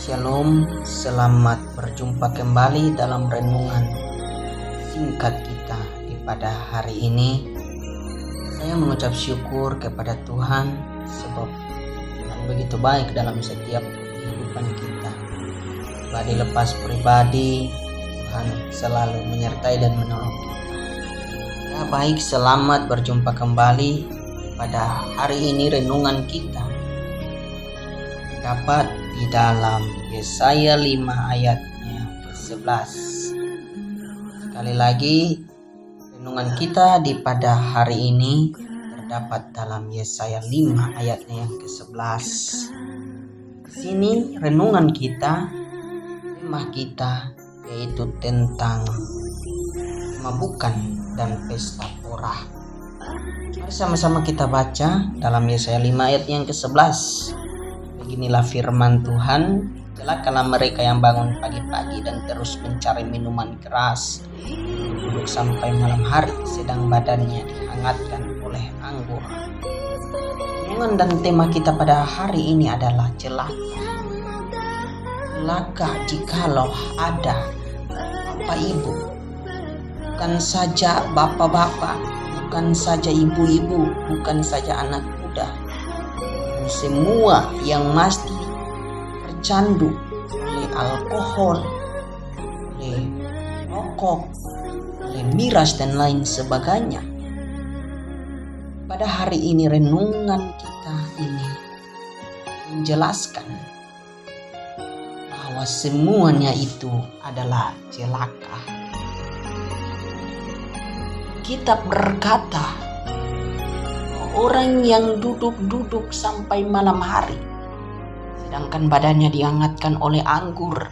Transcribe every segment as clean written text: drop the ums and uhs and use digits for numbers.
Shalom, selamat berjumpa kembali dalam renungan singkat kita di pada hari ini. Saya mengucap syukur kepada Tuhan sebab Tuhan begitu baik dalam setiap kehidupan kita. Pribadi lepas pribadi, Tuhan selalu menyertai dan menolong kita. Ya baik, selamat berjumpa kembali pada hari ini. Renungan kita dapat di dalam Yesaya 5 ayatnya ke-11. Sekali lagi, renungan kita di pada hari ini terdapat dalam Yesaya 5 ayatnya yang ke-11. Di sini renungan kita, tema kita yaitu tentang mabukan dan pesta porah. Mari sama-sama kita baca dalam Yesaya 5 ayat yang ke-11. Beginilah firman Tuhan, celakalah mereka yang bangun pagi-pagi dan terus mencari minuman keras, duduk sampai malam hari, sedang badannya dihangatkan oleh anggur. Renungan dan tema kita pada hari ini adalah celaka. Celaka jikalau ada bapak ibu, bukan saja bapak-bapak, bukan saja ibu-ibu, bukan saja anak muda, semua yang masih tercandu oleh alkohol, oleh rokok, oleh miras dan lain sebagainya. Pada hari ini renungan kita ini menjelaskan bahwa semuanya itu adalah celaka. Kitab berkata, orang yang duduk-duduk sampai malam hari, sedangkan badannya dihangatkan oleh anggur.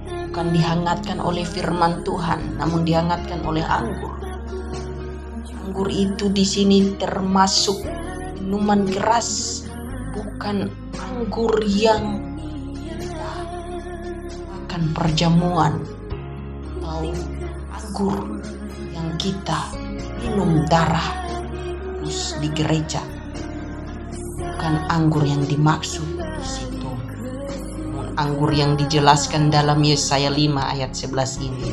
Bukan dihangatkan oleh firman Tuhan, namun dihangatkan oleh anggur. Anggur itu di sini termasuk minuman keras, bukan anggur yang kita makan perjamuan, atau anggur yang kita minum darah di gereja. Bukan anggur yang dimaksud di situ. Namun anggur yang dijelaskan dalam Yesaya 5 ayat 11 ini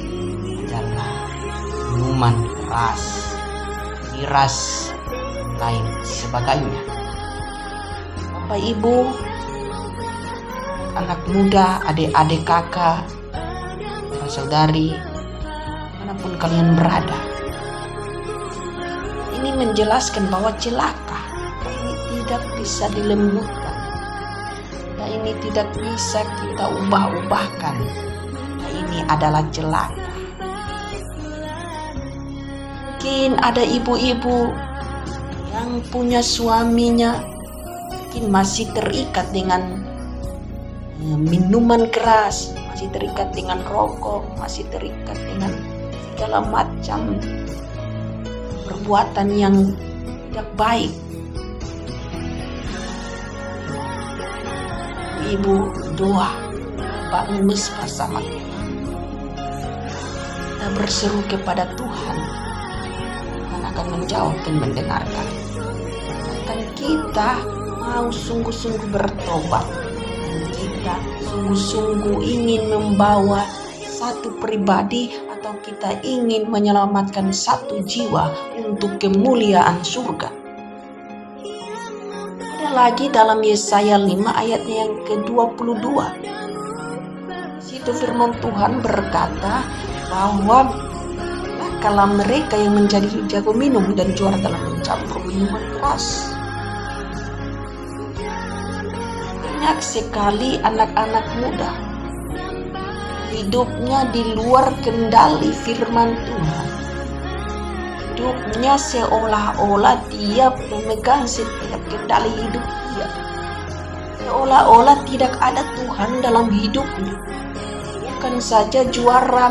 adalah minuman keras, miras, dan lain sebagainya. Bapak Ibu, anak muda, adik-adik kakak, saudari, manapun kalian berada, ini menjelaskan bahwa celaka ini tidak bisa dilembutkan, ini tidak bisa kita ubah-ubahkan. Ini adalah celaka. Mungkin ada ibu-ibu yang punya suaminya mungkin masih terikat dengan minuman keras, masih terikat dengan rokok, masih terikat dengan segala macam perbuatan yang tidak baik. Ibu doa, bangun bersama kita. Kita berseru kepada Tuhan. Tuhan akan menjawab dan mendengarkan. Dan kita mau sungguh-sungguh bertobat. Dan kita sungguh-sungguh ingin membawa satu pribadi atau kita ingin menyelamatkan satu jiwa untuk kemuliaan surga. Ada lagi dalam Yesaya 5 ayatnya yang ke-22. Situ firman Tuhan berkata bahwa kalau mereka yang menjadi jago minum dan juara dalam mencampur minuman keras. Banyak sekali anak-anak muda hidupnya di luar kendali firman Tuhan. Hidupnya seolah-olah dia memegang setiap kendali hidup dia. Seolah-olah tidak ada Tuhan dalam hidupnya. Bukan saja juara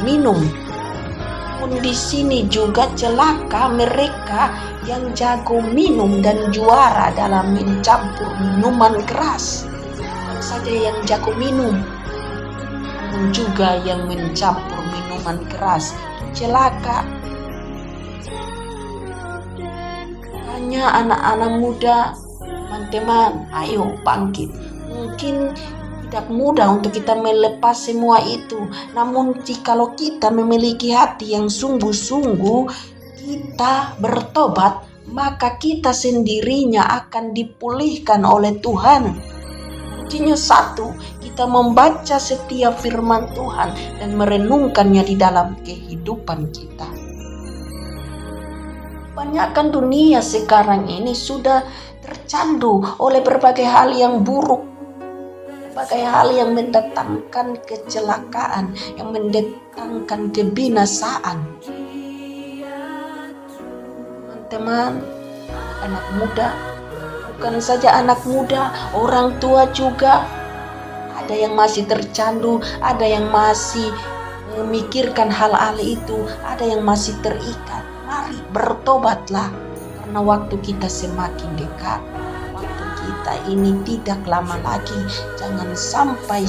minum, pun di sini juga celaka mereka yang jago minum dan juara dalam mencampur minuman keras. Bukan saja yang jago minum, juga yang mencampur minuman keras. Celaka. Hanya anak-anak muda, teman-teman, ayo bangkit. Mungkin tidak mudah untuk kita melepas semua itu. Namun jikalau kita memiliki hati yang sungguh-sungguh, kita bertobat, maka kita sendirinya akan dipulihkan oleh Tuhan. Kuncinya satu, kita membaca setiap firman Tuhan dan merenungkannya di dalam kehidupan kita. Banyakkan dunia sekarang ini sudah tercandu oleh berbagai hal yang buruk, berbagai hal yang mendatangkan kecelakaan, yang mendatangkan kebinasaan. Teman-teman, anak muda, bukan saja anak muda, orang tua juga. Ada yang masih tercandu, ada yang masih memikirkan hal-hal itu, ada yang masih terikat. Mari bertobatlah, karena waktu kita semakin dekat. Waktu kita ini tidak lama lagi. Jangan sampai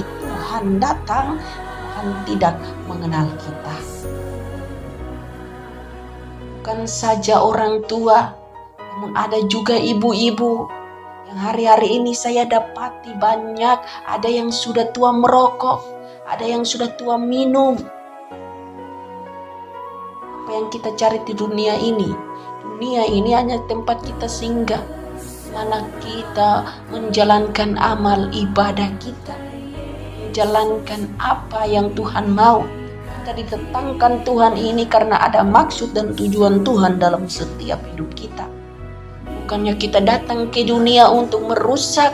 Tuhan datang, Tuhan tidak mengenal kita. Bukan saja orang tua, namun ada juga ibu-ibu yang hari-hari ini saya dapati banyak. Ada yang sudah tua merokok, ada yang sudah tua minum. Apa yang kita cari di dunia ini? Dunia ini hanya tempat kita singgah, mana kita menjalankan amal ibadah kita, menjalankan apa yang Tuhan mau. Kita ditetangkan Tuhan ini karena ada maksud dan tujuan Tuhan dalam setiap hidup kita. Bukannya kita datang ke dunia untuk merusak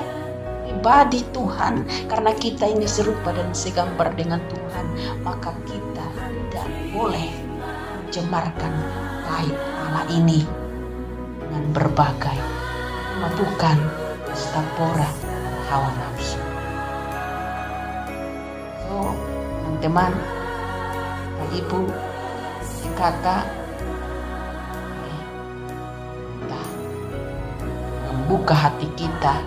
pribadi Tuhan, karena kita ini serupa dan segambar dengan Tuhan, maka kita tidak boleh mencemarkan bait Allah ini dengan berbagai memadukan pesta pora hawa nafsu. So, teman-teman, ibu, kakak, kita membuka hati kita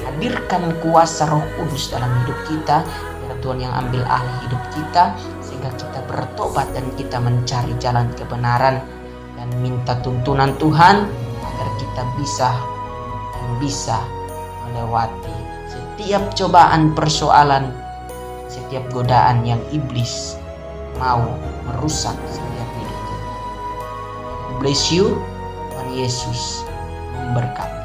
hadirkan kuasa Roh Kudus dalam hidup kita, biar Tuhan yang ambil alih hidup kita, sehingga kita bertobat dan kita mencari jalan kebenaran dan minta tuntunan Tuhan agar kita bisa melewati setiap cobaan, persoalan, setiap godaan yang iblis mau merusak setiap hidup kita. Bless you, Tuhan Yesus memberkati.